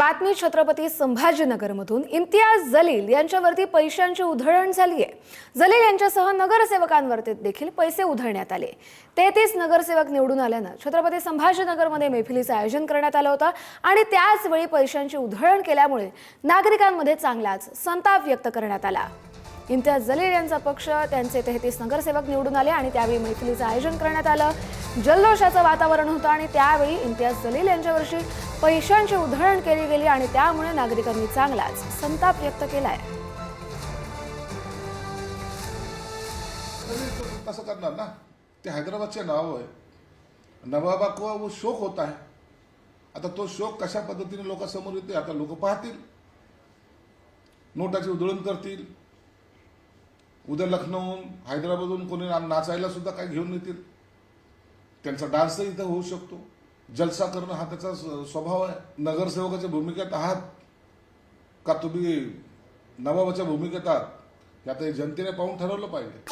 बातमी छत्रपती संभाजीनगरमधून इम्तियाज जलील यांच्यावरती पैशांची उधळण झाली आहे। जलील यांच्यासह नगरसेवकांवरती देखील पैसे उधळण्यात आले। 33 नगरसेवक निवडून आल्यानं छत्रपती संभाजीनगरमध्ये मैफिलीचं आयोजन करण्यात आलं होतं आणि त्याच वेळी पैशांची उधळण केल्यामुळे नागरिकांमध्ये चांगलाच संताप व्यक्त करण्यात आला। इम्तियाज जलील यांचा पक्ष त्यांचे 33 नगरसेवक निवडून आले आणि त्यावेळी मैफिलीचं आयोजन करण्यात आलं। जल्लोषाचं वातावरण होतं आणि त्यावेळी इम्तियाज जलील यांच्यावरची पैशांची उधळण केली गेली आणि त्यामुळे नागरिकांनी चांगलाच संताप व्यक्त केलाय। कसं करणार ना, ते हैदराबादचे नाव आहे, नवाबा को वो शोक होता है। आता तो शोक कशा पद्धतीने लोकांसमोर येते आता लोक पाहतील, नोटाची उधळण करतील। उद्या लखनौहून हैदराबादहून कोणी नाचायला सुद्धा काही घेऊन येतील, त्यांचा डान्सही इथं होऊ शकतो। जलसा करणं हा त्याचा स्वभाव आहे। नगरसेवकाच्या भूमिकेत आहात का तुम्ही नवाबाच्या भूमिकेत आहात, हे आता जनतेने पाहून ठरवलं पाहिजे।